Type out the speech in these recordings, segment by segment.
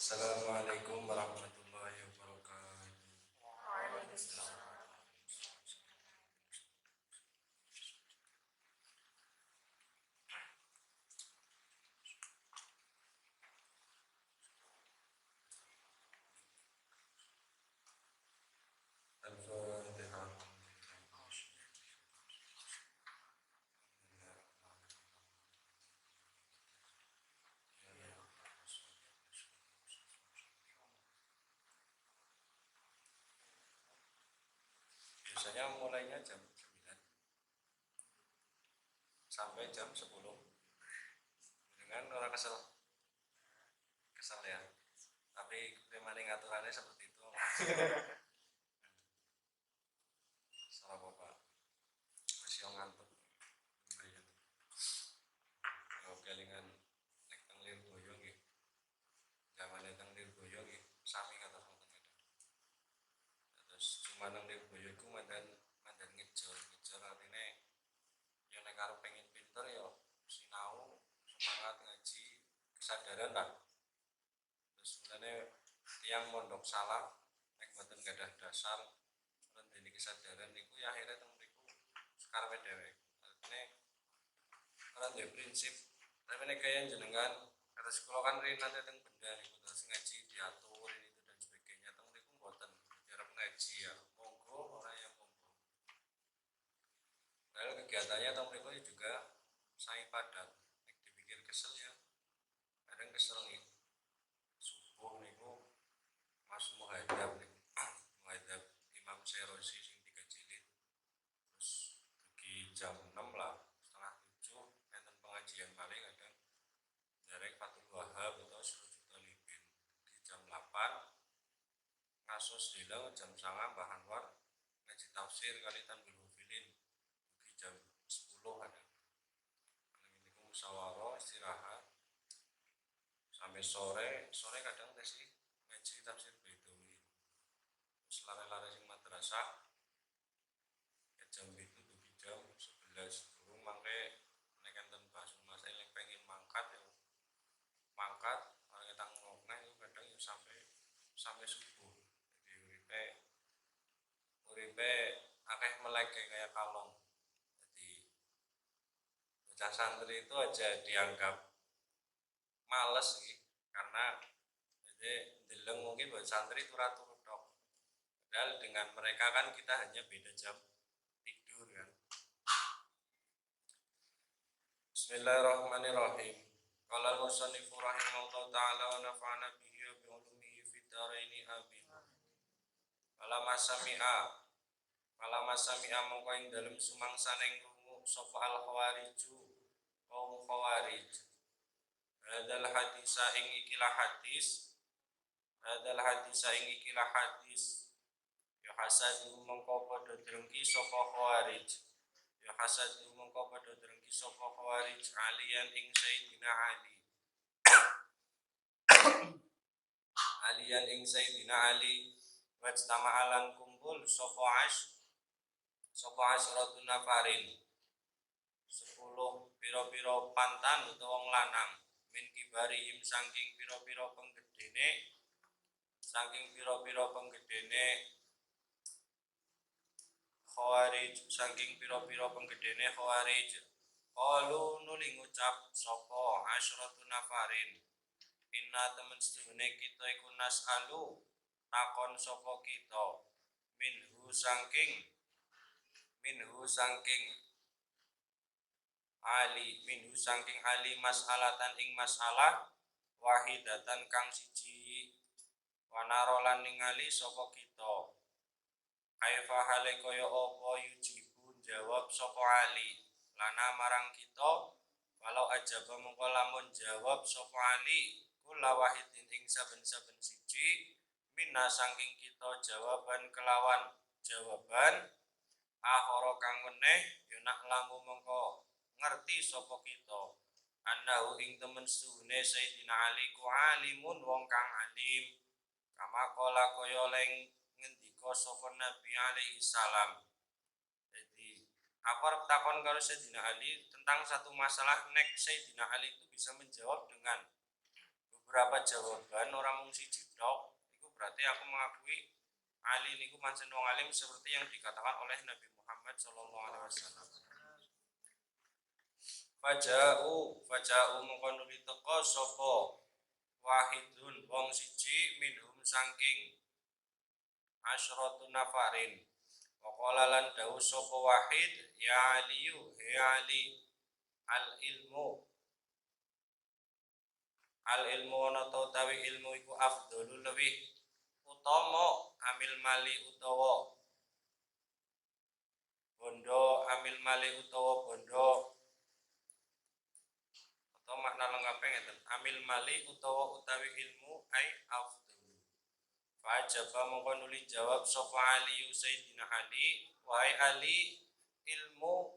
Assalamualaikum warahmatullahi wabarakatuh. Al-Fatihah. Biasanya mulainya jam 9 sampai jam 10. Dengan orang kesel, kesel ya. Tapi memang aturannya seperti itu. Salah bapak. Masih ngantuk. Lumayan. Kalau kelingan nek teng Lirboyo nggih. Zamane teng Lirboyo nggih sami kata wonten kadang. Terus cuma nang Lirboyo iku mandan mandan ngejar artine yo nek arep pengen pinter yo sinau, semangat ngaji, kesadaran lah. Terus mulane tiang mondok salah nek boten gadah dasar renteni kesadaran niku ya akhirnya teng mriku sekarepe dhewe. Artine ora duwe prinsip. Tapi nek kaya jenengan kata sekolah kan rin nanti teng benda niku terus ngaji diatur ini itu dan sebagainya. Teng mriku mboten. Arep ngaji ya monggo, ora ya monggo. Padahal kegiatannya teng mriku juga sangat padat. Nek dipikir kesel ya kadang kesel nih. Subuh niku Mas Muhaidab niku Muhaidab Imam Serosi sing 3 jilid. Terus pergi jam 6 lah, setengah 7 enten pengajian paling kadang derek Fatul Wahab atau Surujud Talibin. Di jam 8 kasus dilang jam 9 Mbah Anwar ngaji tafsir kali Tanbul Hufilin. Di jam 10 ada. Ini niku musyawarah istirahat sampai sore kadang sih ngaji tafsir Baidawi. Terus lare-lare sing madrasah ya jam itu dugi jam 11 durung mangke nek enten bahas mas eling pengen mangkat ya mangkat orang tang ngokneh itu kadang ya sampai subuh. Jadi uripe akeh melek kayak kalong. Jadi bocah santri itu aja dianggap males sih karena jadi deleng mungkin buat santri turu tok. Padahal dengan mereka kan kita hanya beda jam tidur kan. Bismillahirrahmanirrahim. Qala al-musannifu rahimahullahu ta'ala wa nafa'ana bihi wa bi ulumihi fid dharaini amin. Fala masami'a mongko ing dalem sumangsaning krungu sapa al-khawariju kaum khawarij. Hadal hadisa ing ikilah hadis ya hasadu mongko padha drengki sapa khawarij. Ya hasadu mongko padha drengki sapa khawarij aliyan ing Sayyidina Ali. Aliyan ing Sayyidina Ali wa tama'alan kumpul sapa asratun nafarin 10 pira-pira pantan utawa wong lanang min kibarihim saking pira-pira penggedene khawarij saking pira-pira penggedene khawarij qalu nuli ngucap sapa asratun nafarin inna temen sedune kita iku nasalu takon sapa kita minhu saking Ali mas'alatan ing masalah wahidatan kang siji wanarolan ningali sapa kita kaifa hale kaya apa yujibu jawab sapa Ali lana marang kita walau ajaba mengko lamun jawab sapa Ali kula wahidin ing saben-saben siji minna saking kita jawaban kelawan jawaban akhara kang meneh yo nak lamu mengko ngerti sapa kita annahu ing temen suhune Sayyidina Ali ku alimun wong kang alim kama kala kaya leng ngendika sapa Nabi alaihi salam. Jadi aku arep takon karo Sayyidina Ali tentang satu masalah nek Sayyidina Ali itu bisa menjawab dengan beberapa jawaban orang mung siji tok, itu berarti aku mengakui Ali niku pancen wong alim seperti yang dikatakan oleh Nabi Muhammad sallallahu alaihi wasallam. Faja'u mongko nuli teka sapa wahidun wong siji minhum saking asyratun nafarin. Waqala lan dawu sapa wahid ya aliyu ya ali al ilmu ana tawi ilmu iku afdhalul lebih utama amil mali utawa bondo amil mali utawa bondo atau makna lengkapnya ngeten amil mali utawa utawi ilmu ai afdhalu fajaba mongko nuli jawab sapa Ali Sayyidina Ali wahai Ali ilmu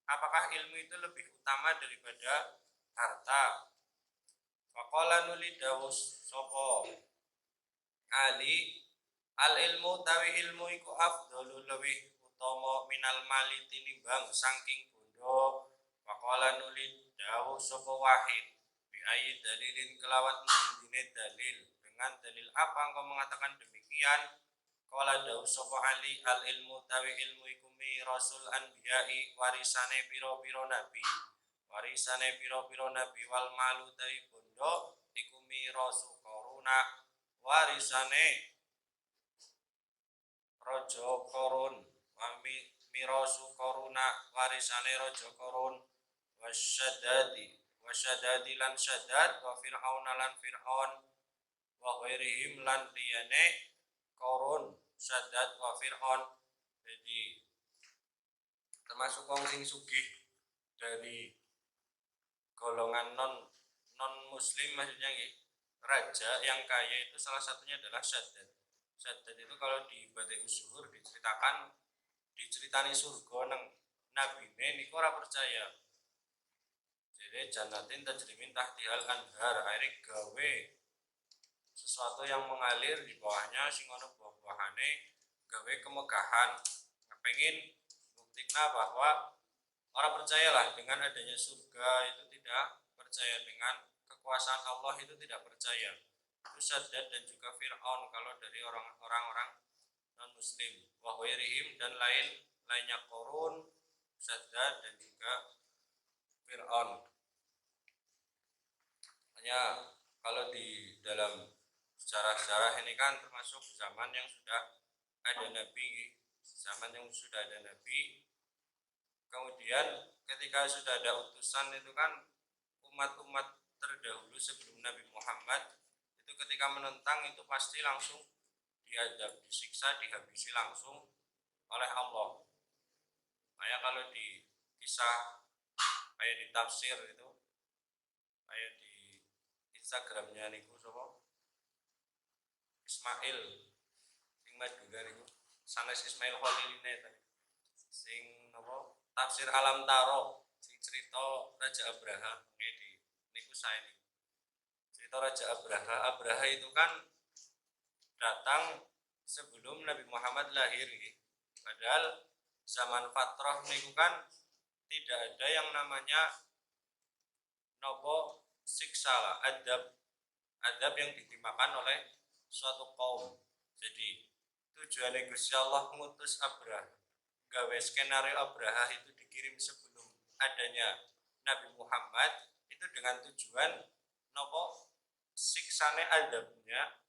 apakah ilmu itu lebih utama daripada harta. Faqala nuli dawus sapa Ali al ilmu tawi ilmu iku afdhalu lebih utama minal mali tinimbang saking bondo. Faqala nuli dawuh sapa wahid bi ayyi dalilin kelawan dine dalil dengan dalil apa engkau mengatakan demikian. Qala dawuh sapa Ali al ilmu tawi ilmu iku mirasul anbiya'i warisane pira-pira nabi wal malu tawi bondo iku mirasu koruna warisane raja korun mirasu koruna warisane raja korun wasyadadi lan syadad wa fir'aun lan fir'aun wa ghairihim lan liyane korun syadad wa fir'aun. Jadi termasuk wong sing sugih dari golongan non muslim maksudnya nggih. Raja yang kaya itu salah satunya adalah Shaddad. Shaddad itu kalau di Bada'i Zuhur diceritani surga nang nabine niku ora percaya. Jadi jannatin tajrimin tahtihal anhar, akhirnya gawe sesuatu yang mengalir di bawahnya sing ono buah-buahane gawe kemegahan. Pengen buktinya bahwa orang percayalah dengan adanya surga itu tidak percaya, dengan kekuasaan Allah itu tidak percaya. Itu Shaddad dan juga Fir'aun kalau dari orang-orang non muslim. Wa ghairihim dan lainnya Qarun, Shaddad dan juga Fir'aun. Hanya kalau di dalam sejarah-sejarah ini kan termasuk zaman yang sudah ada Nabi, kemudian ketika sudah ada utusan itu kan umat-umat terdahulu sebelum Nabi Muhammad itu ketika menentang itu pasti langsung diadab, disiksa, dihabisi langsung oleh Allah. Kayak kalau di kisah kayak di tafsir itu kayak di Instagramnya niku sapa Ismail sing Madura niku sanes Ismail Khaliline tadi sing napa tafsir alam taro sing cerita Raja Abraha niku saya nih cerita Raja Abraha itu kan datang sebelum Nabi Muhammad lahir gitu. Padahal zaman fatrah niku kan tidak ada yang namanya nopo siksa lah, adab yang ditimpakan oleh suatu kaum. Jadi tujuannya Gusti Allah mengutus Abraha, gawe skenario Abraha itu dikirim sebelum adanya Nabi Muhammad itu dengan tujuan nopo siksane adabnya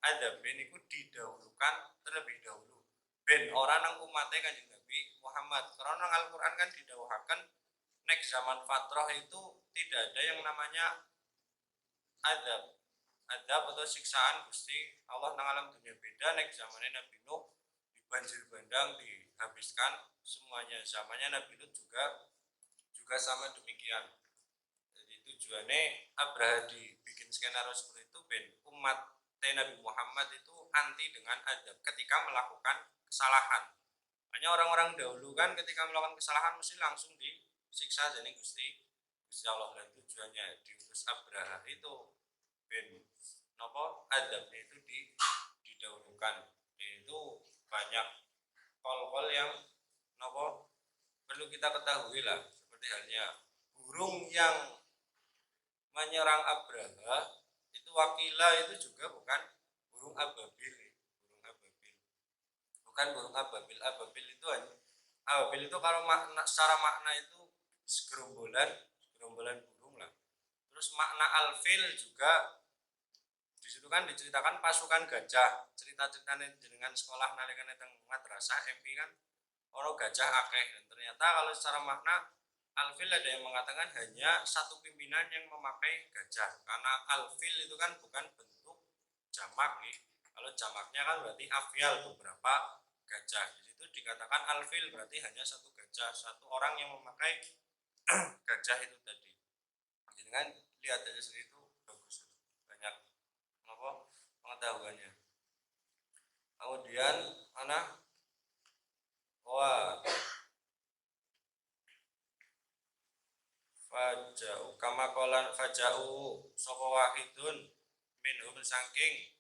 niku didahulukan terlebih dahulu ben orang nang umatnya Kanjeng Nabi Muhammad. Karena Al-Qur'an kan didhawuhaken nek zaman fatrah itu tidak ada yang namanya adab atau siksaan Gusti Allah nang alam dunia beda. Nek zamannya Nabi Nuh dibanjir bandang dihabiskan semuanya, zamannya Nabi Nuh juga sama demikian. Jadi tujuannya Abraha dibikin skenario seperti itu ben umat Nabi Muhammad itu anti dengan adab ketika melakukan kesalahan. Hanya orang-orang dahulu kan ketika melakukan kesalahan mesti langsung disiksa. Jadi Gusti Allah, dan tujuannya diutus Abraha itu ben nopo adabnya itu didahulukan. Itu banyak kol-kol yang nopo perlu kita ketahui lah, seperti halnya burung yang menyerang Abraha Itu wakila itu juga bukan burung ababil. Burung ababil. Bukan burung ababil. Ababil itu kalau makna secara makna itu gerombolan burung lah. Terus makna alfil juga di situ kan diceritakan pasukan gajah. Cerita-ceritanya dengan sekolah nalikan teng madrasah MP kan ono gajah akeh. Dan ternyata kalau secara makna alfil ada yang mengatakan hanya satu pimpinan yang memakai gajah. Karena alfil itu kan bukan bentuk jamak nih. Kalau jamaknya kan berarti afial beberapa gajah. Di situ dikatakan alfil berarti hanya satu gajah, satu orang yang memakai gajah itu tadi. Jadi kan lihat aja sendiri itu bagus, banyak apa pengetahuannya. Kemudian mana wah fajau kama kolan fajau sapa wahidun minhum saking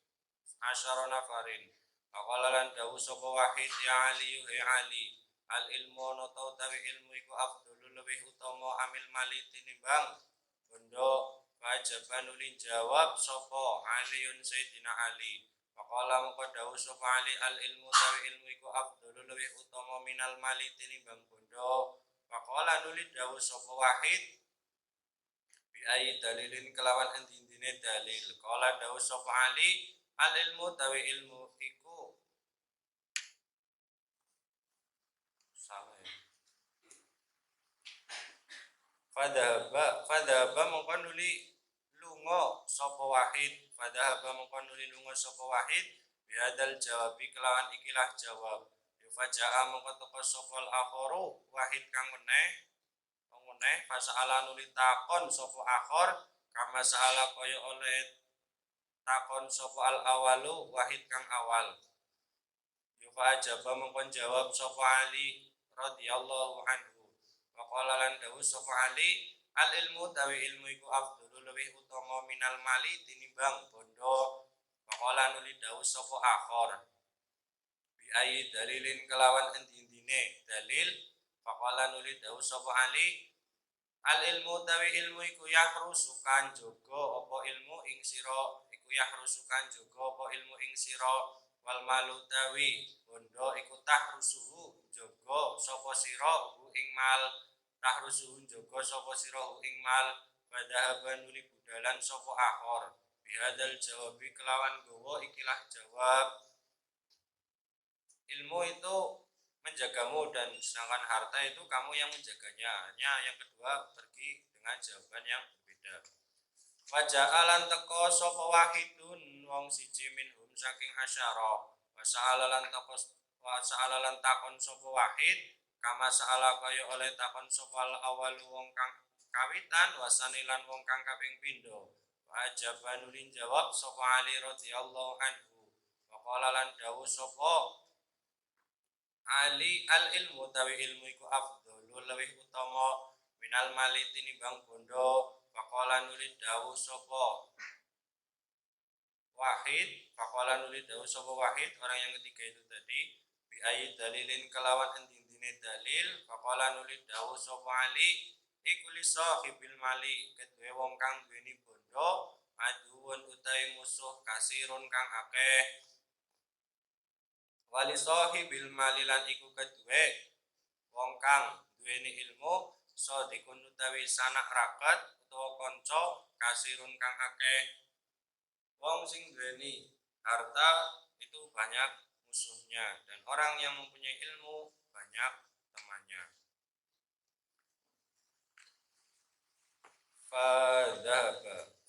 asyara nafarin Faqalalan dawu sapa wahid ya Ali Ali al ilmu noto tawi ilmu iku afdhulu lebih utama amil mali tinimbang bondo fajaban ulin jawab sapa Aliun Sayyidina Ali Faqala mengko dawu sapa Ali al ilmu tawi ilmu iku afdhulu lebih utama minal mali tinimbang bondo Faqala nuli dawu sapa wahid bi ayi dalilin kelawan endi-endine dalil qala dawu sapa Ali al ilmu tawi ilmu iku salah ya. Fadhaba mongko nuli lunga sapa wahid biadal jawabi kelawan ikilah jawab fajaa mongko teka sapa al-akharu wahid kang meneh fasala nuli takon sapa akhir kama saala kaya oleh takon sapa al-awalu wahid kang awal Fajaba mengkon jawab sapa Ali radhiyallahu anhu. Waqala lan dawu sapa Ali al ilmu tawi ilmu iku afdhulu lebih utama minal mali tinimbang bondo. Waqala nuli dawu sapa akhir. Bi ayi dalilin kelawan endi-endine dalil. Waqala nuli dawu sapa Ali al ilmu tawi ilmu iku yahrusukan jaga apa ilmu ing sira iku yahrusukan jaga apa ilmu ing sira wal malu tawi bondo iku tahrusuhu jaga sapa sira ing mal tahrusuhu jaga sapa sira ing mal padhahaban nuli budalan sapa akhir bihadal jawabi kelawan gowo ikilah jawab ilmu itu menjagamu dan sedangkan harta itu kamu yang menjaganya. Hanya yang kedua pergi dengan jawaban yang berbeda. Waja'alan teko sapa wahidun wong siji minhum saking asyara. Wasa'alalan takon sapa wahid kama sa'ala kaya oleh takon sapa awal wong kang kawitan wasanilan wong kang kaping pindho. Wajaban ulin jawab sapa Ali radhiyallahu anhu. Waqala lan dawu sapa Ali al ilmu tawi ilmu iku afdhalu luwih utama minal mali tinimbang bondo faqala nuli dawuh sapa wahid orang yang ketiga itu tadi bi ayi dalilin kelawan endi-endine dalil faqala nuli dawuh sapa Ali iku li sahibil mali kedue wong kang duweni bondo aduun utawi musuh kasirun kang akeh wali sahibil malilan iku kedue wong kang duweni ilmu sadikun utawi sanak raket utawa kanca kasirun kang akeh wong sing duweni harta itu banyak musuhnya dan orang yang mempunyai ilmu banyak temannya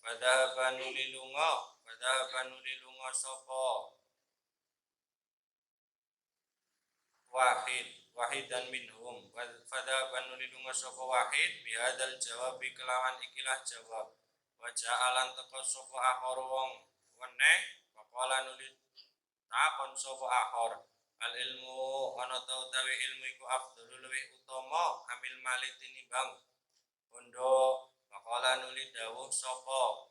fadhaba nuli lunga sapa wahid dan minhum fada banuli lunga sapa wahid bihadal jawab kelawan ikilah jawab waja'alan teko sapa akhir wong weneh faqala nuli takon sapa akhir al ilmu ana utawi ilmu iku afdhalu luwih utama amil mali tinimbang bondo faqala nuli dawuh sapa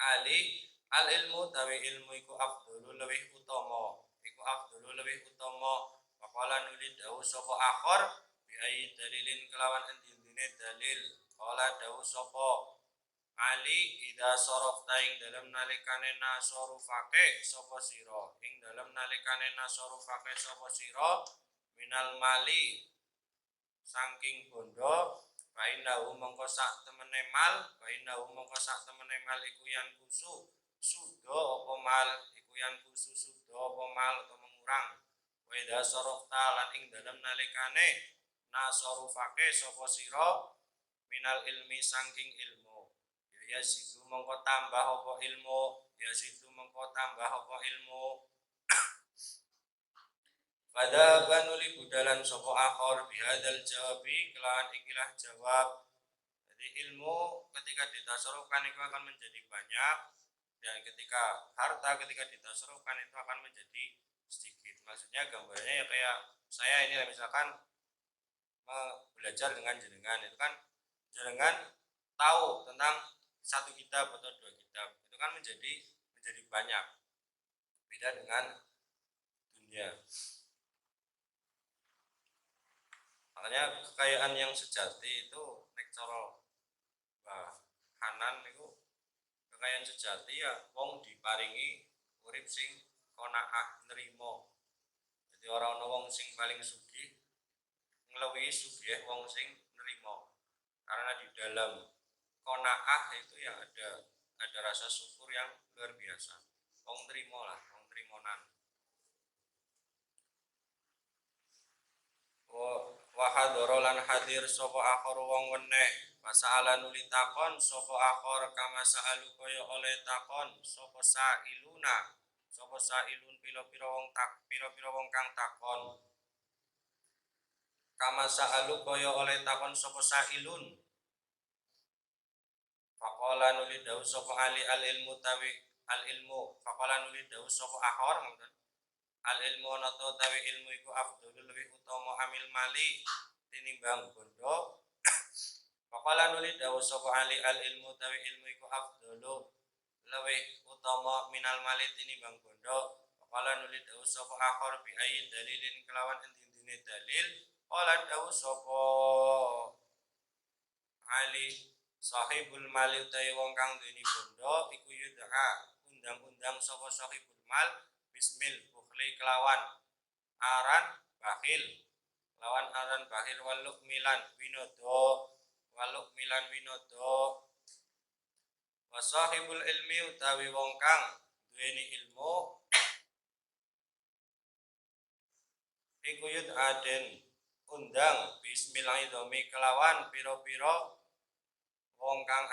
Ali al ilmu tawi ilmu iku afdhalu luwih utama faqala nuli dawu sapa akhir bi ayi dalilin kelawan endi-endine dalil qala dawu sapa Ali ida sorofta ing dalam nalikane nasorufake sapa sira ing dalam nalikane nasorufake sapa sira minal mali saking bondo bainahu mongko sak temene mal iku yan kusu sudo apa mal iku yan kusu sudo apa mal atau mengurang wa ida sorofta lan ing dalam nalikane nasorufake sapa sira minal ilmi saking ilmu ya situ mongko tambah apa ilmu pada banuli budalan sapa akhor bihadal jawabi kelawan ikilah jawab. Jadi ilmu ketika ditasarufkan itu akan menjadi banyak dan ketika harta ketika ditasarufkan itu akan menjadi sedikit. Maksudnya gambarnya ya kayak saya ini misalkan belajar dengan jenengan itu kan jenengan tahu tentang satu kitab atau dua kitab itu kan menjadi banyak, beda dengan dunia. Makanya kekayaan yang sejati itu nek cara Mbah Hanan niku kekayaan sejati ya wong diparingi urip sing qanaah nrimo. Jadi ora ana wong sing paling sugih ngluwihi sugih wong sing nrimo. Karena di dalam qanaah itu ya ada rasa syukur yang luar biasa. Wong nrimo lah, wong nrimonan. Wa hadara lan hadir sapa akhir wong weneh masala nuli takon sapa akhir kama saalu kaya oleh takon sapa sailun pira-pira wong kang takon kama saalu kaya oleh takon sapa sailun faqala nuli dawu sapa ali al ilmu faqala nuli dawu sapa akhir ngoten al ilmu ana tawi ilmu iku afdhalul luwih utama amil mali tinimbang bondo. Faqala nuli dawu sapa ali al ilmu tawi ilmu iku afdhalu luwih utama minal mali tinimbang bondo. Faqala nuli dawu sapa akhir bi ayyi dalilin kelawan endine dalil. Qala dawu sapa ali sahibul mali utawi wong kang duweni bondo iku yudha undang-undang sapa sahibul mal bismil bukhli kelawan aran bakhil waluk milan winodo wasahibul ilmi utawi wong kang duweni ilmu iku aden undang bismillahirrahmanirrahim kelawan pira-pira wong kang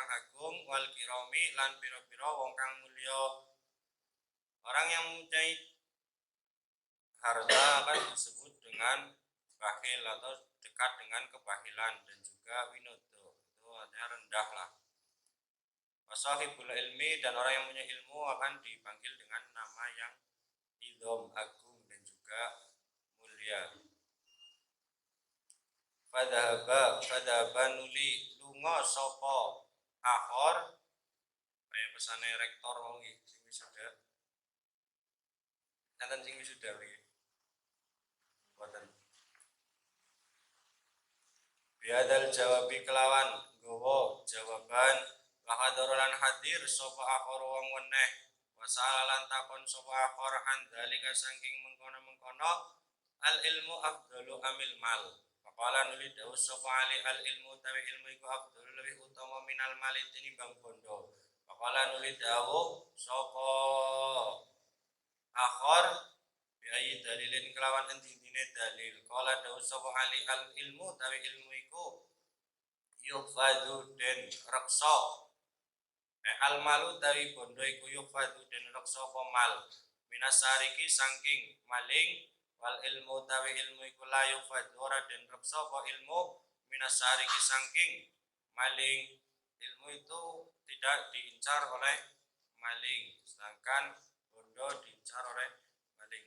agung wal kirami lan pira-pira wong kang mulya. Orang yang mempunyai harta akan disebut dengan bakhil atau dekat dengan kebahilan dan juga winodo itu artinya rendah lah. Wasahibul ilmi dan orang yang punya ilmu akan dipanggil dengan nama yang idhom agung dan juga mulia. Fadhaba nuli lunga sapa akhor kaya pesane rektor wong iki sing wisuda. Enten sing wisuda iki. Boten. Biadal jawabi kelawan nggawa jawaban lahadara lan hadir sapa akhor wong weneh wasala lan takon sapa akhor andalika saking mengkono-mengkono al ilmu afdalu amil mal. Faqala nuli dawu sapa ali al ilmu tawi ilmu iku afdalu lebih utama minal mali tinimbang bondo. Faqala nuli dawu sapa akhor biayi dalilin kelawan endine dalil. Qala dawu sapa ali al ilmu tawi ilmu iku yufadu den reksa al malu tawi bondo iku yufadu den reksa apa mal minasariki saking maling wal ilmu tawi ilmu iku la yufadu ora den reksa apa ilmu minasariki saking maling. Ilmu itu tidak diincar oleh maling sedangkan bondo diincar oleh maling.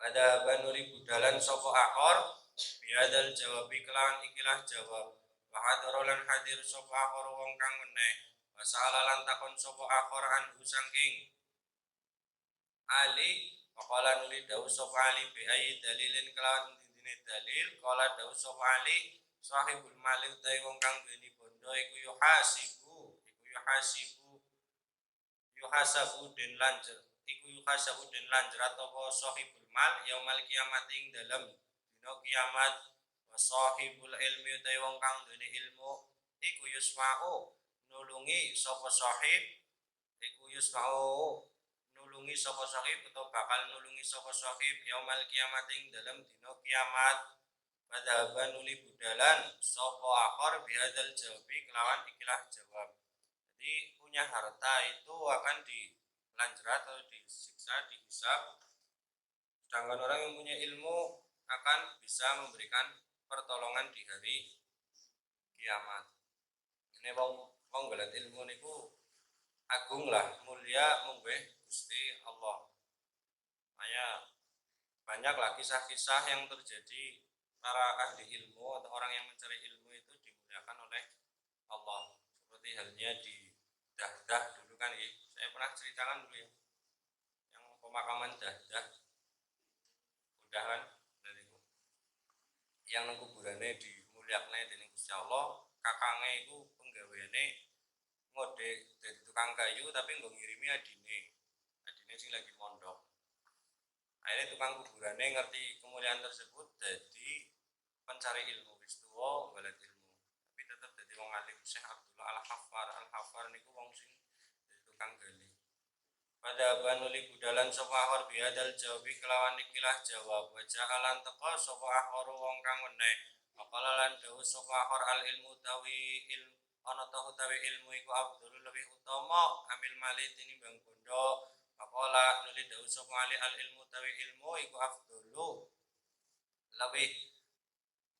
Pada banuri budalan sapa akhor biadal jawabi kelawan ikilah jawab wahadara lan hadir sapa akhor wong kang meneh wasala lan takon sapa akhor anhu saking ali faqala nuli dawu sapa ali bi ayyi dalilin kelawan dindine dalil kala dawuh sapa Ali sahibul mali utawi wong kang duweni bondo iku yuhasabu den lanjer iku yuhasabu den lanjerat apa sahibul mal yaumal kiamat ing dalem dina kiamat wa sahibul ilmi utawi wong kang duweni ilmu iku yusma'u nulungi sapa sahib iku yusma'u nulungi sapa sahib utawa bakal nulungi sapa sahib yaumal kiamat ing dalem dina kiamat padhaban nuli budalan sapa akhir bihadzal jawabi kelawan ikilah jawab. Jadi punya harta itu akan dilanjrat atau disiksa, dihisab. Sedangkan orang yang punya ilmu akan bisa memberikan pertolongan di hari kiamat. Ini wong golek ilmu niku agung lah, mulia munggah Gusti Allah. Makanya banyaklah kisah-kisah yang terjadi para ahli ilmu atau orang yang mencari ilmu itu dimuliakan oleh Allah. Seperti halnya di Dahdah dulu kan ya, saya pernah ceritakan dulu ya, yang pemakaman Dahdah, udah kan dari itu, yang nang kuburane dimulyakne dening Gusti Allah, kakange iku penggaweane ngode dadi tukang kayu tapi nggo ngirimi adine sing lagi mondok. Akhirnya tukang kuburane ngerti kemuliaan tersebut, jadi pencari ilmu wis tuwa golek ilmu, tapi tetap dadi wong alim. Syekh Abdullah Al-Hafar niku wong sing dadi tukang gali. Pada banuli budalan sapa akhir biadal jawabi kelawan ikilah jawab wajah alan teka sapa akhir wong kang weneh. Maqala lan dawuh sapa akhir al ilmu tawi ilmu ana ta utawi ilmu iku abdul lebih utama amil mali tinimbang bondo. Maqala nuli dawuh sapa ali al ilmu tawi ilmu iku afdulu lebih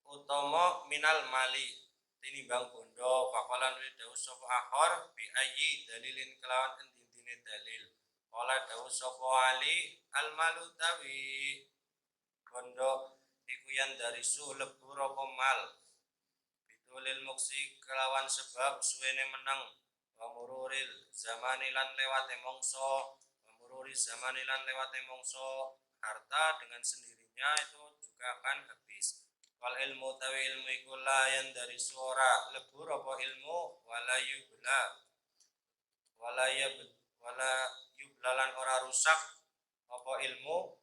utama minal mali tinimbang bondo. Faqala nuli dawuh sapa akhir bi ayyi dalilin kelawan endine dalil. Qala dawuh sapa ali al malu tawi bondo iku yang dari lebur apa mal bitulil muksi kelawan sebab suwene meneng wa mururil zamani lan lewate mongso harta dengan sendirinya itu juga akan habis. Wal ilmu tawi ilmu iku layan dari suara lebur apa ilmu wala yublalan ora rusak apa ilmu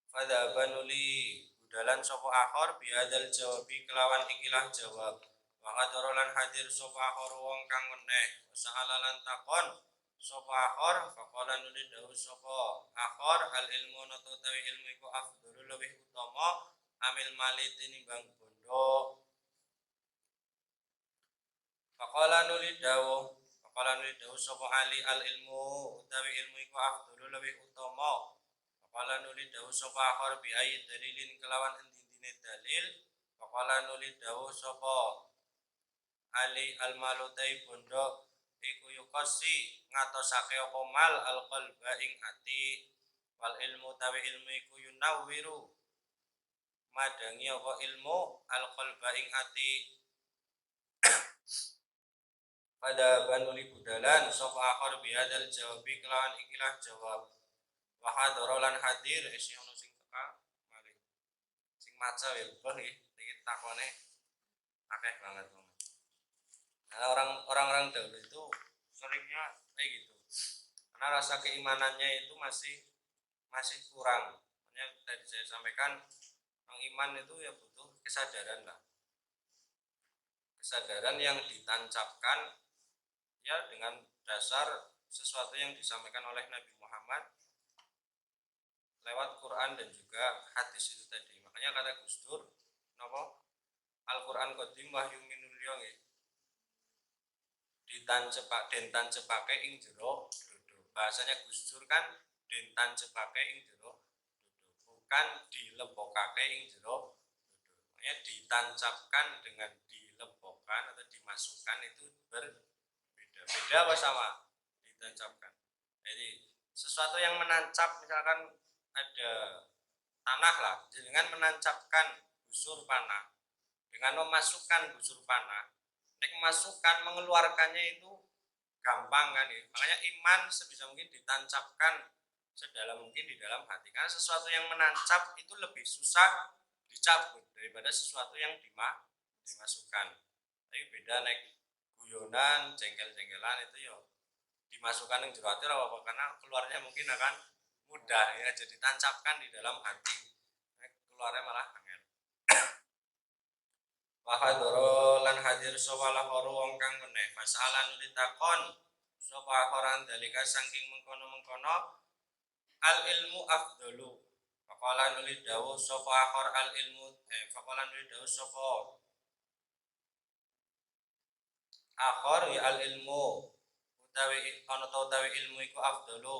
fadhabanuli budalan sapa akhir bihadzal jawabi kelawan ikilah jawab. Wa hadarolan hadir sapa akhir wong kang meneh sa'alalan takon sapa akhir faqala nuli dawuh sapa akhir al ilmu natu tawi ilmu iku afdhalul lebih utama amil mali tinimbang bondo. Faqala nuli dawuh sapa ali al ilmu utawi ilmu iku afdhalul lebih utama. Faqala nuli dawuh sapa akhir bi ayyi dalilin kelawan endine dalil. Faqala nuli dawuh sapa ali al malutai bondo iku yuqasi ngatosake apa mal al qalba ing ati wal ilmu tawi ilmu iku yunawwiru madangi apa ilmu al qalba ing ati. Pada banuli budalan sapa akhir bihadzal jawabi kelawan ikilah jawab. Wa hadarolan hadir isi ono sing teka mari sing maca ya iki takone akeh banget. Nah, orang-orang dahulu itu seringnya kayak gitu, karena rasa keimanannya itu masih kurang. Makanya tadi saya sampaikan, iman itu ya butuh kesadaran lah, kesadaran yang ditancapkan ya dengan dasar sesuatu yang disampaikan oleh Nabi Muhammad lewat Quran dan juga hadis itu tadi. Makanya kata Gus Dur, napa Al-Quran qadim wahyu minul yong dentancepake ing jero dodo. Bahasanya Gus Dur kan dentancepake ing jero dodo, bukan dilebokake ing jero dodo. Makanya ditancapkan dengan dilebokkan atau dimasukkan itu berbeda. Beda apa sama? Ditancapkan. Jadi sesuatu yang menancap, misalkan ada tanah lah, dengan menancapkan busur panah, dengan memasukkan busur panah, memasukkan mengeluarkannya itu gampang kan ya. Makanya iman sebisa mungkin ditancapkan sedalam mungkin di dalam hati. Karena sesuatu yang menancap itu lebih susah dicabut daripada sesuatu yang dimasukkan. Tapi beda nek guyonan, jengkel-jengkelan itu yo dimasukkan yang jero ati apa karena keluarnya mungkin akan mudah ya, jadi tancapkan di dalam hati. Nek keluarnya malah angel. Wa hadoro lan hadir sapa lahoro wong kang meneh masalah nuli takon sapa koran dalika saking mengkono-mengkono al ilmu afdalu. Faqala nuli dawuh sapa akhir al ilmu faqala nuli dawuh sapa akhir ya al ilmu utawi ana ta utawi ilmu iku afdalu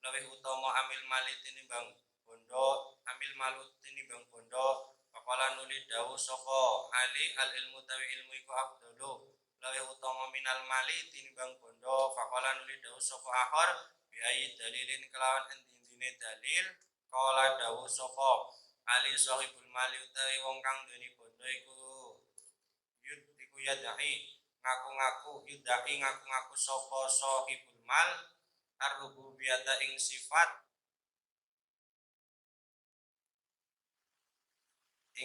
luwih utama amil mali tinimbang bondo amil malu tinimbang bondo. Faqala nuli dawuh sapa ali al ilmu utawi ilmu iku afdalu luwih utama minal mali tinimbang bondo. Faqala nuli dawuh sapa akhir biayi dalilin kelawan endine dalil. Kala dawuh sapa ali sahibul mali utawi wong kang duweni bondo iku yadai ngaku-ngaku yudai ngaku-ngaku sapa sahibul mal ar-rububiyata ing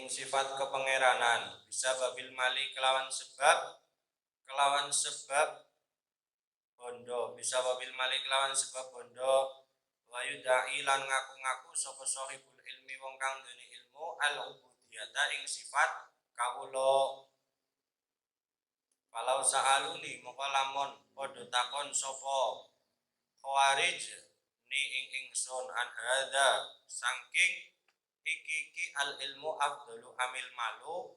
sifat kepangeranan bisa babil mali kelawan sebab bondo bisa babil mali kelawan sebab bondo wayu dai lan ngaku-ngaku sapa sahibul ilmi wong kang duweni ilmu al-ubudiyata ing sifat kawula. Walau sa'aluni moko lamun padha takon sapa khawarij ni ing ingsun an hadza saking iki al ilmu afdalu amil malu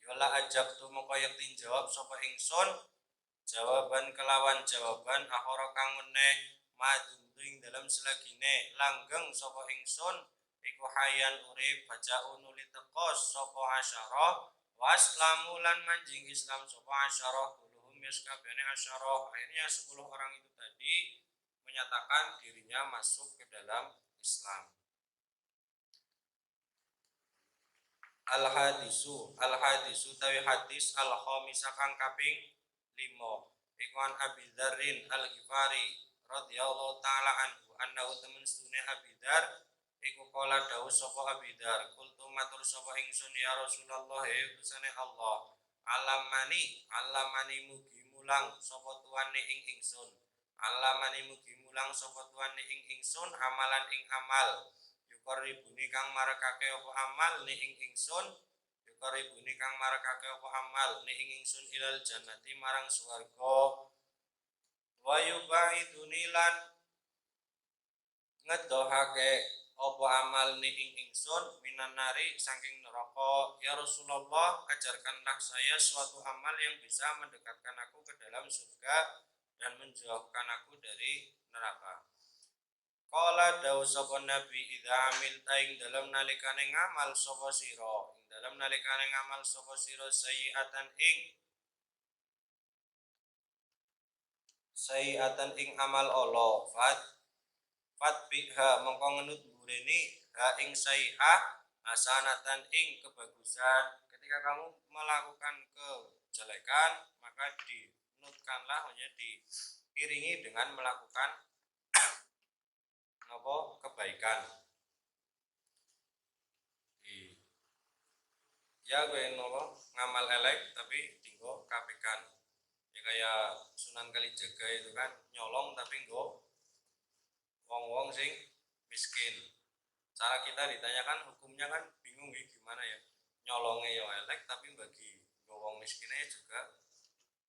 yola ajab tu moko yakti jawab sapa ingsun jawaban kelawan jawaban akhara kang meneh madung dalam selagine langgeng sapa ingsun iku hayan urip bajau nuli teka sapa asyarah waslamu lan manjing Islam sapa asyarah kuluhum yaskabene asyarah. Akhirnya 10 orang itu tadi menyatakan dirinya masuk ke dalam Islam. Al-hadisu tawi hadis al-khamisa kang kaping 5 iku an Abi Dzarrin al-Ghifari radhiyallahu taala anhu annahu temen stune Abi Dzar iku kala dawuh sapa Abi Dzar kultu matur sapa ingsun ya Rasulullah ya utusane Allah alamani mugi mulang sapa tuane ing ingsun alamani mugi mulang sapa tuane ing ingsun amalan ing amal yukaribuni kang marakake apa amal ni ing ingsun yukaribuni kang marakake apa amal ni ing ingsun ilal jannati marang swarga wa yubaiduni lan ngedohake apa amal ni ing ingsun minan nari saking neraka. Ya Rasulullah, ajarkanlah saya suatu amal yang bisa mendekatkan aku ke dalam surga dan menjauhkan aku dari neraka. Qala dawu sapa nabi idza amilta ing dalam nalikane ngamal sapa sira ing dalam nalikane ngamal sapa sira sayiatan ing amal Allah fat biha mongko ngenut bureni ha ing sayi'ah hasanatan ing kebagusan. Ketika kamu melakukan kejelekan maka dinutkanlah hanya diiringi dengan melakukan kebaikan. Ya gue ngamal elek tapi dinggo kapikan. Ya kayak Sunan Kalijaga itu kan nyolong tapi nggo wong-wong sing miskin. Cara kita ditanyakan hukumnya kan bingung ya gimana ya. Nyolongnya ya elek tapi bagi wong miskinnya juga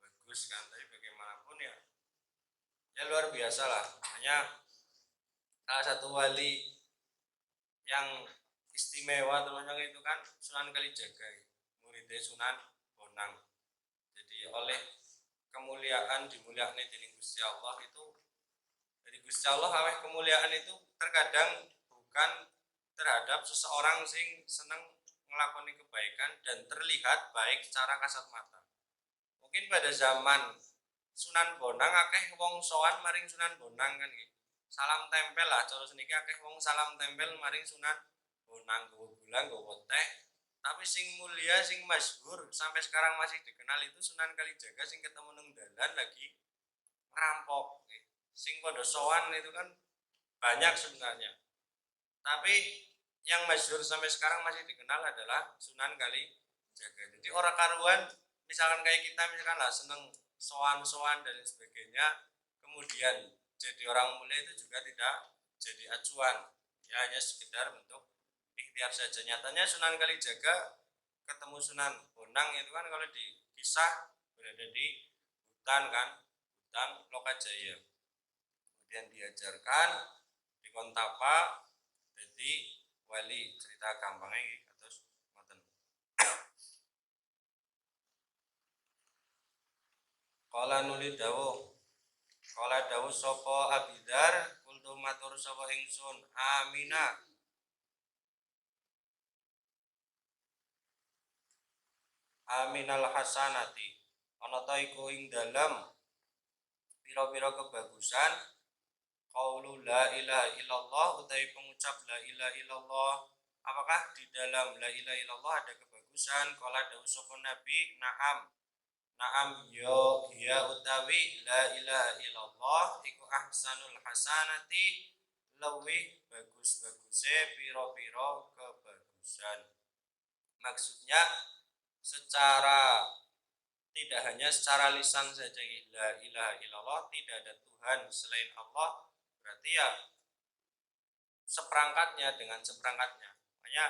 bagus kan. Tapi bagaimanapun ya luar biasa lah. Hanya salah satu wali yang istimewa termasuk itu kan Sunan Kalijaga, muridnya Sunan Bonang. Jadi oleh kemuliaan dimuliakan dening Gusti Allah itu, dari Gusti Allah aweh kemuliaan itu terkadang bukan terhadap seseorang sing seneng ngelakoni kebaikan dan terlihat baik secara kasat mata. Mungkin pada zaman Sunan Bonang akeh wong sowan maring Sunan Bonang kan gitu. Salam tempel lah cara seniki akeh wong salam tempel maring Sunan Bonang nggo bulan nggo teh. Tapi sing mulia sing masyhur sampai sekarang masih dikenal itu Sunan Kalijaga sing ketemu nang dalan lagi ngerampok. Sing padha sowan itu kan banyak sebenarnya. Tapi yang masyhur sampai sekarang masih dikenal adalah Sunan Kalijaga. Jadi orang karuan, misalkan kayak kita misalkan lah seneng sowan-sowan dan sebagainya, kemudian jadi orang mulia itu juga tidak jadi acuan, ya hanya sekedar bentuk ikhtiar saja. Nyatanya Sunan Kalijaga ketemu Sunan Bonang itu kan kalau di kisah berada di hutan kan, hutan Lokajaya. Kemudian diajarkan di Kontapa jadi wali, cerita gampangnya iki kados ngoten. Kala nuli dawuh sapa Abidar, kultu matur sapa ingsun, amina. Aminal hasanati. Ana ta iku ing dalem pira-pira kebagusan qaulu la ilaha illallah utawi pengucap la ilaha illallah. Apakah di dalam la ilaha illallah ada kebagusan? Kala dawuh sapa Nabi, na'am. Naam yo ya utawi la ilaha illallah iku ahsanul hasanati, lebih bagus-baguse piro-piro kebagusan. Maksudnya secara tidak hanya secara lisan saja la ilaha illallah, tidak ada Tuhan selain Allah, berarti ya seperangkatnya dengan seperangkatnya. Makanya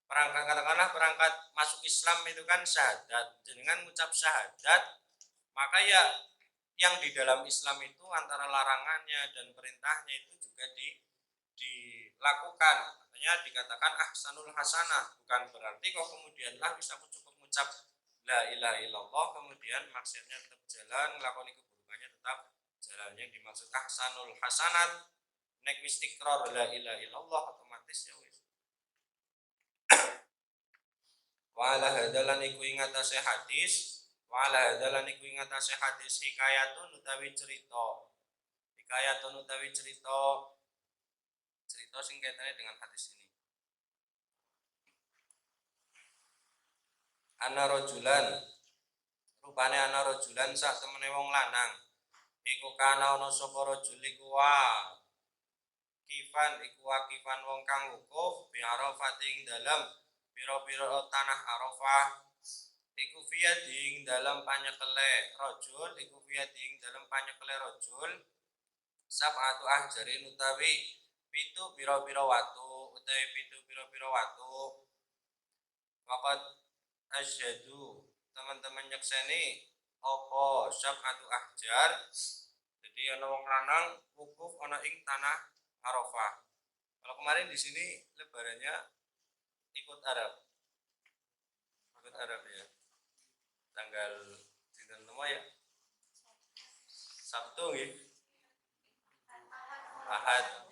perangkat, katakanlah perangkat masuk Islam itu kan syahadat. Dengan mengucap syahadat, maka ya yang di dalam Islam itu antara larangannya dan perintahnya itu juga dilakukan. Makanya dikatakan ahsanul hasanah, bukan berarti kok kemudian lah bisa cukup mengucap la ilaha illallah kemudian maksudnya tetap jalan, lakoni keburukannya tetap jalan. Yang dimaksud ahsanul hasanat nek wis iqrar la ilaha illallah otomatis ya wis. Wala hadalan iku ing atase hadis, wala hadalan iku ing atase hadis hikayatun utawi cerita. Hikayatun utawi cerita sing kaitannya dengan hadis ini. Ana rajulan, rupane ana rajulan sak temene wong lanang. Iku kana ana sapa rajul iku wakifan wong kang wukuf bi Arafah ing dalem pira-pira tanah Arafah. Iku fiading dalam panyekele rajul, iku fiading dalam panyekele rajul sab'atu ahjarin utawi pitu pira-pira watu, utawi pitu pira-pira watu. Waqad asyhadu, teman-teman nyekseni apa sab'atu ahjar. Jadi ana wong lanang wukuf ana ing tanah Arafah. Kalau kemarin di sini lebarannya ikut Arab ya, tanggal sinten ya, Sabtu nggih, Ahad.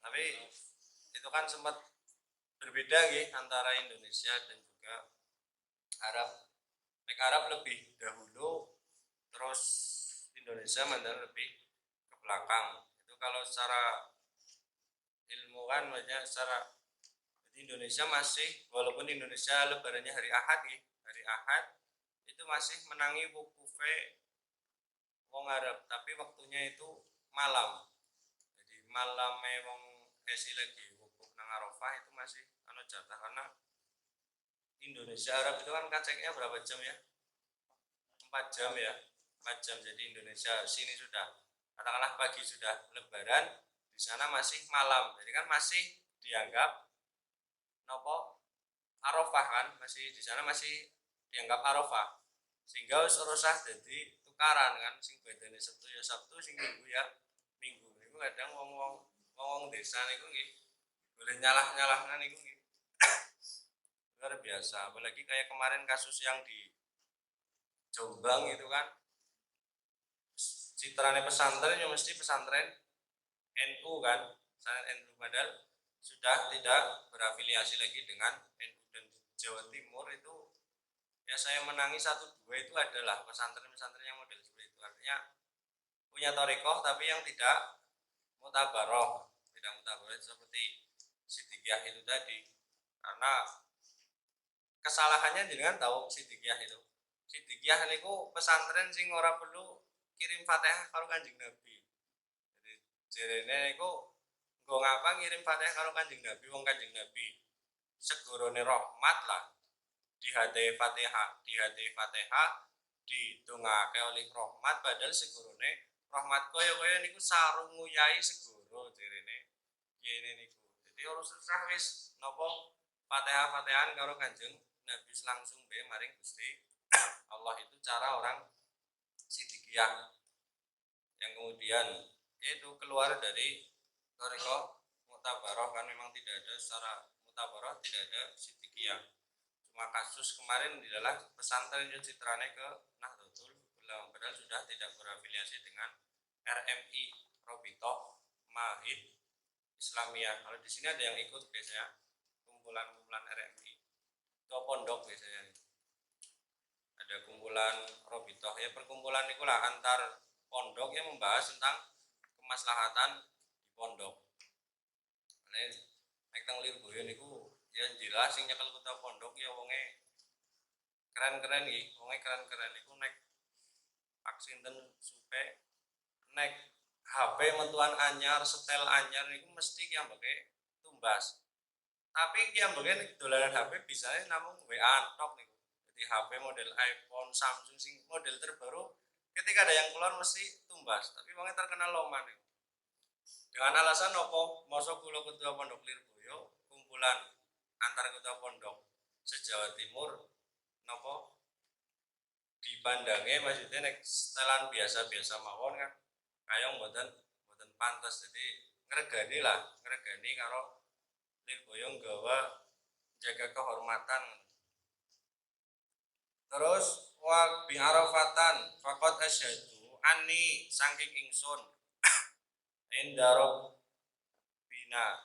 Tapi itu kan sempat berbeda nggih antara Indonesia dan juga Arab. Arab lebih dahulu, terus Indonesia mandar lebih ke belakang. Itu kalau secara ilmu kan banyak secara Indonesia masih, walaupun Indonesia lebarannya hari Ahad nih, hari Ahad itu masih menangi wukufe wong Arab, tapi waktunya itu malam. Jadi malam wong esi lagi wukuf nang Arafah itu masih anu jatah, karena Indonesia Arab itu kan kaceknya berapa jam ya? 4 jam ya. 4 jam, jadi Indonesia sini sudah katakanlah pagi sudah lebaran, di sana masih malam. Jadi kan masih dianggap nopo Arafah kan, masih di sana masih dianggap Arafah, sehingga usah jadi tukaran kan, sing bedane Sabtu ya Sabtu, sing Minggu ya Minggu. Niku kadang wong desa niku nggih boleh nyalah-nyalahna niku nggih. Luar biasa, apalagi kayak kemarin kasus yang di Jombang itu kan, citrane pesantren ya mesti pesantren NU kan, pesantren NU, padahal sudah tidak berafiliasi lagi dengan NU. Dan Jawa Timur itu ya saya menangi 1-2 itu adalah pesantren-pesantren yang model seperti itu, artinya punya thariqah tapi yang tidak mutabaroh seperti Siddiqiyah itu tadi. Karena kesalahannya dengan tahu Siddiqiyah niku pesantren sing ora perlu kirim Fatihah karo Kanjeng Nabi. Jadi Jarene niku nggo ngapa ngirim Fatihah karo Kanjeng Nabi, wong Kanjeng Nabi segorone rahmat lah dihadai Fatihah didongake oleh rahmat, padahal segorone rahmat kaya niku sarung nguyai segoro jarene kene niku. Dadi ora susah wis napa Fatihah-Fatihan karo Kanjeng Nabi langsung bae maring Gusti Allah. Itu cara orang Sidikiyah yang kemudian itu keluar dari toriko Muktabaroh, kan memang tidak ada secara Muktabaroh, tidak ada Sidikiyah. Cuma kasus kemarin adalah pesantren yang citrane ke Nahdlatul Ulama, padahal sudah tidak berafiliasi dengan RMI, Robitoh Mahid Islamiyah. Kalau di sini ada yang ikut biasanya kumpulan-kumpulan RMI itu pondok biasanya, ada kumpulan Robitoh ya, perkumpulan itulah antar pondok yang membahas tentang kemaslahatan di pondok. Nek teng Lirboyo niku ya jelas sing nyekel kota pondok ya wonge keren-keren iki, wonge keren-keren iku nek paksinten supe nek HP metuan anyar, setel anyar niku mesti ki ambeke tumbas. Tapi ki ambeke dolanan HP bisane namung WA tok niku. Jadi HP model iPhone, Samsung sing model terbaru ketika ada yang keluar mesti tumbas, tapi wonge terkenal loman niku. Dengan alasan opo? Mosok kula ketua pondok Lirboyo, kumpulan antar ketua pondok se-Jawa Timur nopo dipandangnya maksudnya nek setelan biasa-biasa mawon kan kayong mboten pantas, jadi ngregani karo Lirboyo nggawa jaga kehormatan. Terus wa bi arafatan faqat asyhadu anni saking ingsun Indaro bina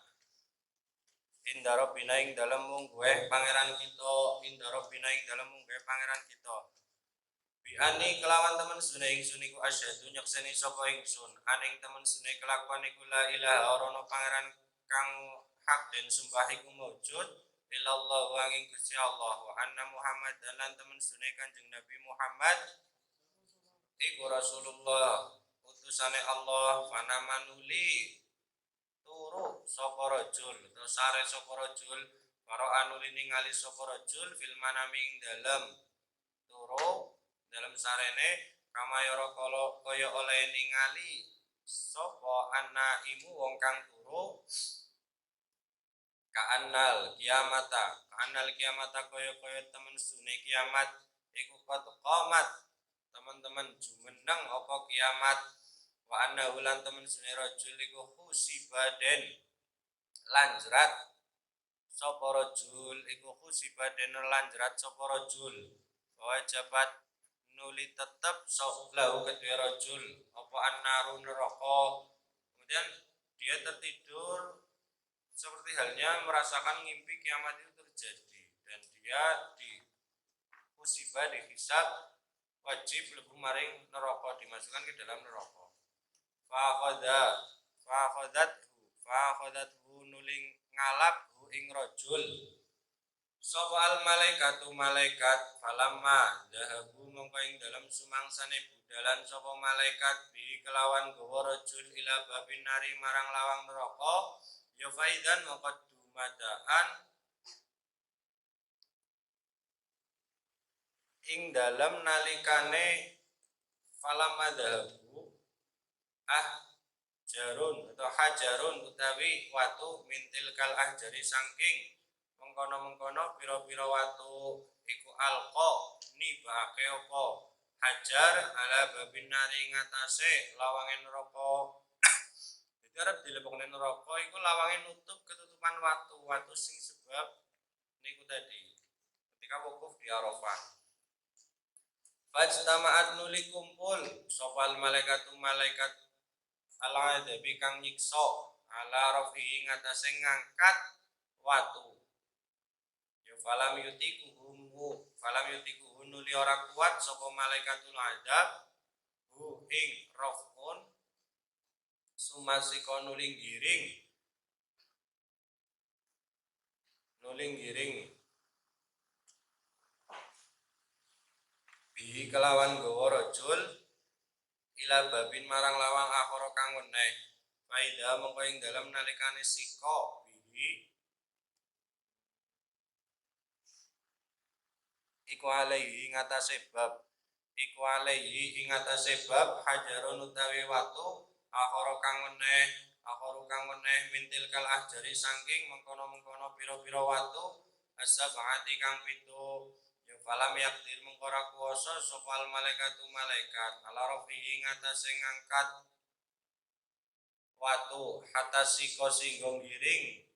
ing dalem mungguhe pangeran kita, Indaro bina ing dalem mungguhe pangeran kita. Biani kelawan temen sunai ingsun iku asyhadu nyekseni sapa ingsun aning temen sunai kelakuan iku la ilaha ora pangeran kang hak den sembah iku maujud illallah wanging Gusti Allah wa anna Muhammad lan temen sunai Kanjeng Nabi Muhammad iku Rasulullah utusane Allah. Fanamanuli turu sapa rajul terus sare sapa rajul karo anuli ningali sapa rajul fil manaming dalem turu dalam sarene kamayara kaya oleh ningali sapa anaimu wong kang turu kaanal kiamata kaya temen sune kiamat iku qad qamat teman-teman jumeneng apa kiamat. Wa anna ulan temen sune rajul iku husibaden lanjrat sapa rajul iku husibaden lanjrat sapa rajul wajibat nuli tetep lahu kedua rajul apa annaru neraka. Kemudian dia tertidur seperti halnya merasakan mimpi kiamat itu terjadi dan dia di musibah dihisab wajib lebu maring neraka, dimasukkan ke dalam neraka. Fakhodathu nuling ngalap hu ing rajul sapa al malaikatu malaikat falamma dahabu mongko ing dalam sumangsane budalan sapa malaikat bi kelawan gawa rajul ila babin nari marang lawang neraka ya faidan mongko dumadaan ing dalam nalikane falamma dahabu jarun atau hajarun utawi watu mintil kal ahjari saking mengkono-mengkono pira-pira watu iku alqa nibake apa hajar ala babin nari ngatasé lawange neraka. Jadi arep dilebokne neraka iku lawange nutup ketutupan watu sing sebab niku tadi ketika wukuf di Arafah. Fajtama'at nuli kumpul sopal malaikatu malaikat ala adabi kang nyiksa ala rafi'i ngatasé ngangkat watu. Ya falam yutikuhum nuli ora kuat sapa malaikatul adab hu ing rafun sumasika nuling giring bi kelawan gawa rajul ila babin marang lawang akhara kang weneh faida mongko ing dalem nalikane sika bihi iku alaihi ngatasé bab iku alaihi ing ngatasé bab hajarun utawi watu akharu kang meneh mintil kal ahjari saking mengkono-mengkono pira-pira watu asabati kang pitu ya falam yakdir mengkora kuwasa sopal malaikatu malaikat ala rafihi ngatasé ngangkat watu hatta sika singgo giring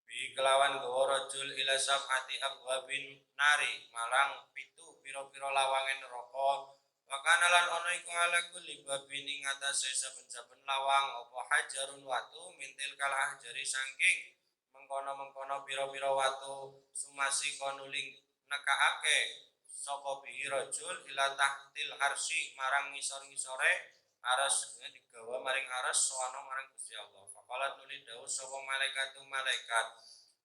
bi kelawan gawa rajul ila sab'ati abwabin nari marang pitu pira-pira lawange neraka wakana lan ana iku ala kulli babin ing atase saben-saben lawang apa hajarun watu mintil kal ahjari saking mengkono-mengkono pira-pira watu sumasi konuling nekaake sapa bihi rajul ila tahtil arsy marang ngisor-ngisore aras digawa maring aras sowana marang Gusti Allah. Faqalat nuli dawuh sapa malaikatu malaikat.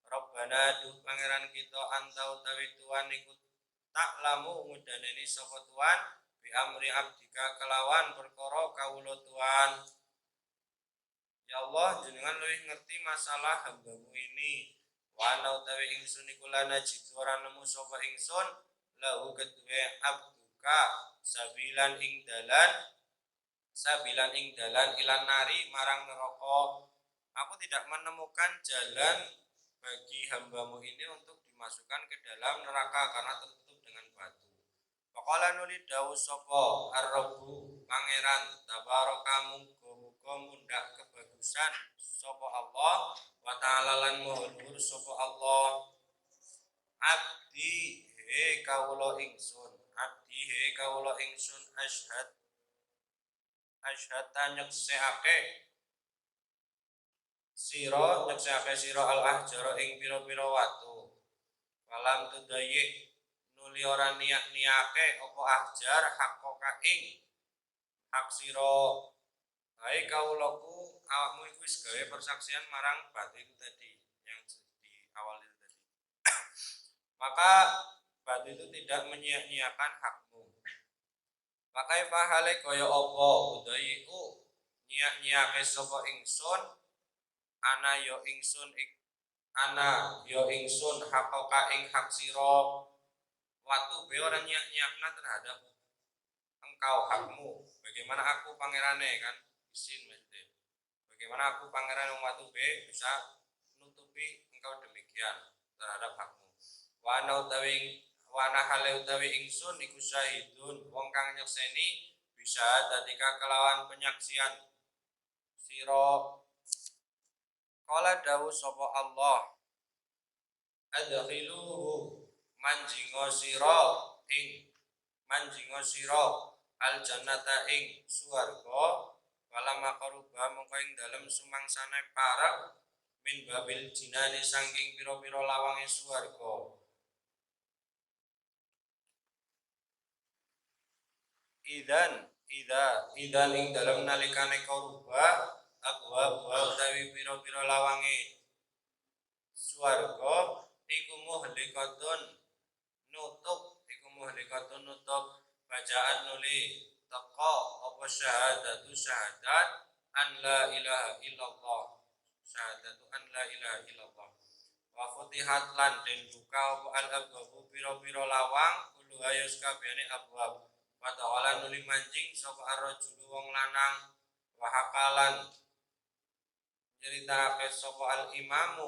Rabbana duh pangeran kita anta utawi Tuhan iku tak lamu ngudaneni sapa Tuhan bi amri abdika kelawan perkara kawula Tuhan. Ya Allah jenengan luwih ngerti masalah hambamu ini. Wa ana utawi ingsun iku lana jitu ora nemu sapa ingsun lahu kedue abduka sabilan ing dalan ilan nari marang neraka. Aku tidak menemukan jalan bagi hambamu ini untuk dimasukkan ke dalam neraka karena tertutup dengan batu. Faqala nuli dawuh sapa ar-rabbu pangeran tabaraka muga-muga mundhak kebagusan sapa Allah wa ta'ala lan maha sapa Allah abdi he kawula ingsun asyhad nyekseake sira al ahjara ing pira-pira watu falam tudayi nuli ora niake apa ahjar haqqaka ing hak sira hae kawulaku awakmu iku wis gawe persaksian marang batu itu tadi yang di awal itu tadi maka batu itu tidak menyia-nyiakan hakmu maka pahale kaya apa udayiku nyiak-nyiake sapa ingsun ana ya ingsun haqqaka ing hak sira watu be ora nyiak-nyiakna terhadap engkau hakmu bagaimana aku pangerane kan isin mesti bagaimana aku pangeran watu be bisa nutupi engkau demikian terhadap hakmu wana hale utawi ingsun iku syahidun wong kang nyekseni bisa dadika kelawan penyaksian sira kala dawuh sapa Allah adkhiluhu manjinga sira al jannata ing swarga wala maqruba mongko ing dalem sumangsane parek min babil jinani saking pira-pira lawange swarga idan ing dalem nalikane karuba abwa utawi pira-pira lawange swarga iku muhlikatun nutup bacaan nuli teka apa syahadat an la ilaha illallah wa futihat lan den buka apa al abwabu pira-pira lawang kulo ayus kabehane abwab wa ta'ala nuli manjing sapa ar-rajulu wong lanang wa hakalan nyeritakake sapa al imam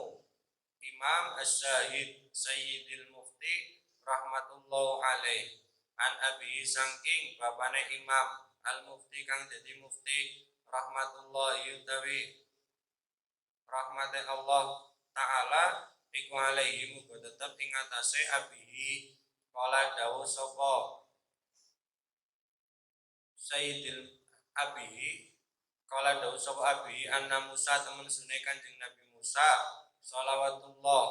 as-syahid sayyidil mufti rahmatullah alaih an abi saking bapane imam al mufti kang dadi mufti rahmatullah utawi rahmate Allah taala iku alaihi muga tetep ing atase abihi kala dawuh sapa sayyidil abihi kala dawuh sapa abihi anna Musa temen sunne Kanjeng Nabi Musa shalawatullah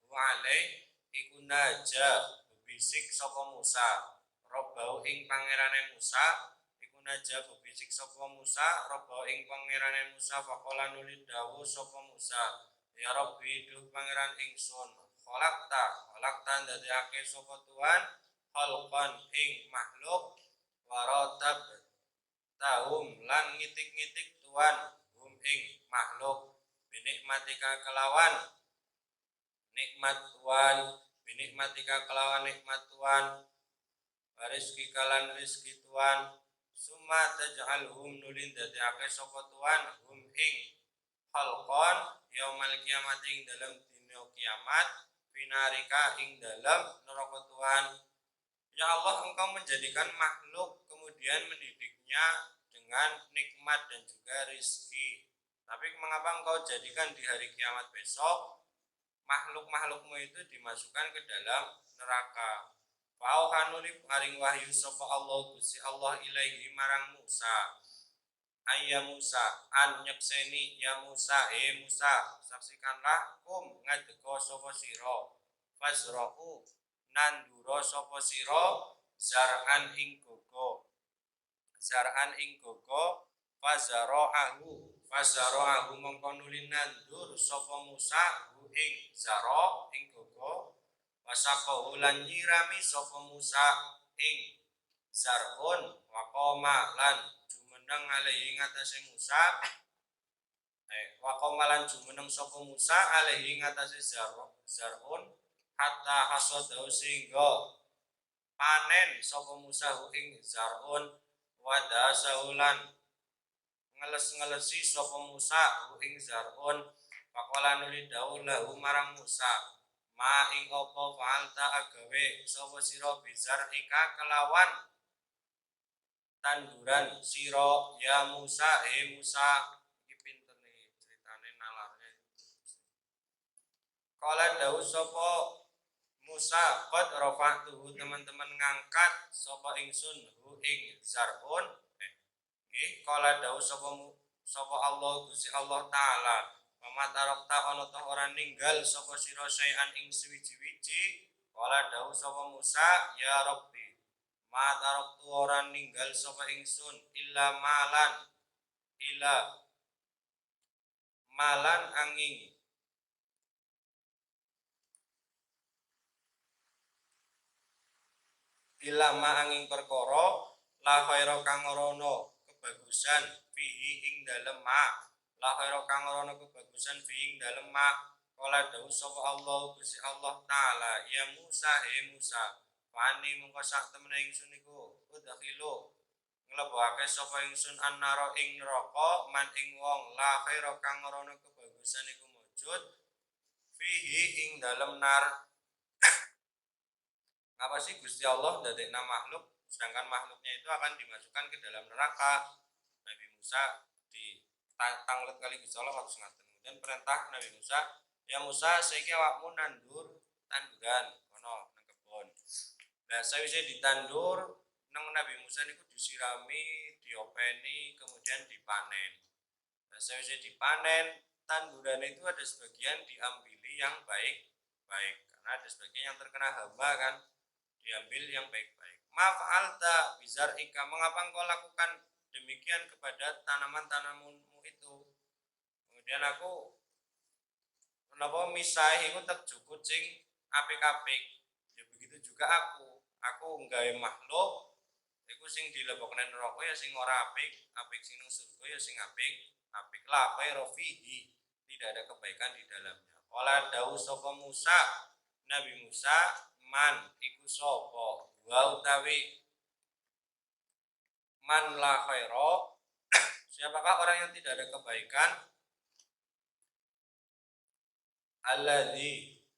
wa alaihi iku naja bebisik sapa Musa robbau ing pangerane Musa iku naja bebisik sapa Musa robbau ing pangerane Musa faqala nuli dawuh sapa Musa ya Rabbi duh pangeran ingsun khalaqta ndadekake sapa Tuhan khalqan ing makhluk waratab tahum lan ngitik-ngitik Tuhan hum ing makhluk binikmatika kelawan nikmat Tuhan binikmatika kelawan nikmat Tuhan rizki kalan rizki Tuhan summa taj'alhum nulin dadekake sapa Tuhan hum ing khalqan yaumal kiamat ing dalam dina kiamat finarika ing dalam neraka Tuhan. Ya Allah, engkau menjadikan makhluk kemudian mendidiknya dengan nikmat dan juga rizki. Tapi mengapa engkau jadikan di hari kiamat besok makhluk-makhlukmu itu dimasukkan ke dalam neraka? Fauhanuli paring wahyu sapa Allah Gusti Allah ilaihi marang Musa. Ayya Musa an nyekseni ya Musa Musa saksikanlah ngadeka sapa sira fasra'u nandura sapa sira zar'an ing gogo fazara'ahu mongko nuli nandur sapa Musa ing gogo wasaqahu lan nyirami sapa Musa ing zar'un waqoma lan jumeneng alaihi ngatasé Musa waqoma lan jumeneng sapa Musa alaihi ngatasé zar'un hatta hasadahu sehingga panen sapa Musa ing zar'un wada saulan ngeles-ngelesi sapa Musa ing zar'un faqala nuli dawuh lahu marang Musa ma ing apa fa'alta agawe sapa sira bizar ika kelawan tanduran sira ya Musa Musa iki pinter nih ceritane nalarnya. Kala dawuh sapa Musa qad rafa'tuhu teman-teman ngangkat sapa ingsun ing zar'un nggih kala dawuh sapa Allah Gusti Allah taala pamatarokta ana ta ora ninggal sapa sira saean ing suwiji-wiji kala dawuh sapa Musa ya Rabbi ma taroktu ora ninggal sapa ingsun illa malan angin ilama angin perkara la khaira kang rono kebagusan fihi ing dalem ma la khaira kang rono kebagusan fihi ing dalem ma kala dawuh sapa Allah Gusti Allah taala ya Musa Musa wani mengko sak temene ingsun iku udakhilu nglebokake sapa ingsun annara ing neraka man ing wong la khaira kang rono kebagusan iku mujud fihi ing dalem nar. Apa sih Gusti Allah ndadekna makhluk sedangkan makhluknya itu akan dimasukkan ke dalam neraka? Nabi Musa ditanglet kali Gusti Allah harus ngaten. Kemudian perintah Nabi Musa, ya Musa saiki awakmu nandur tanduran kono nang kebon. Nah, sawise ditandur nang Nabi Musa niku disirami, diopeni, kemudian dipanen. Nah, sawise dipanen, tanduran itu ada sebagian diambili yang baik-baik karena ada sebagian yang terkena hama kan. Diambil yang baik-baik. Maf'alta bizar ika mengapa engkau lakukan demikian kepada tanaman-tanamanmu itu? Kemudian aku menapa misahi iku terjukut sing apik-apik. Ya begitu juga aku nggawe makhluk iku sing dilebokne neraka ya sing ora apik, apik sing nang surga ya sing apik, apik la khaira fihi. Tidak ada kebaikan di dalamnya. Qala dawuh sapa Musa, Nabi Musa man iku sapa wa utawi man la khaira siapakah orang yang tidak ada kebaikan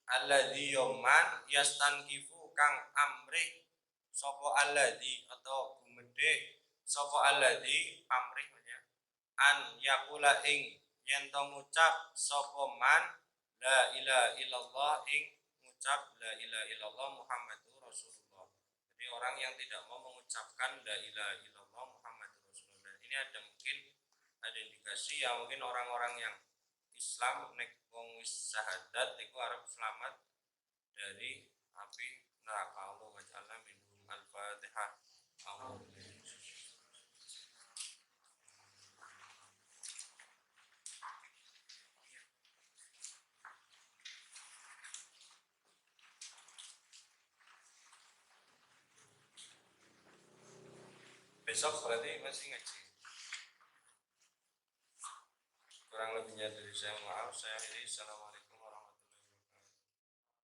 alladzi yoman yastankifu kang amrih sapa alladzi atau gumedhe sapa alladzi pamrih an yakula ing yen to ngucap sapa man la ilaha illallah ing ucap la ilaha illallah Muhammadur Rasulullah. Jadi orang yang tidak mau mengucapkan la ilaha illallah Muhammadur Rasulullah. Ini ada indikasi ya mungkin orang-orang yang Islam nek wong wis syahadat iku arep selamat dari api neraka. Allah wa ta'ala minhum al-Fatihah. Besok berarti masih ngaji. kurang lebihnya dari saya maaf. Saya akhiri. Assalamualaikum.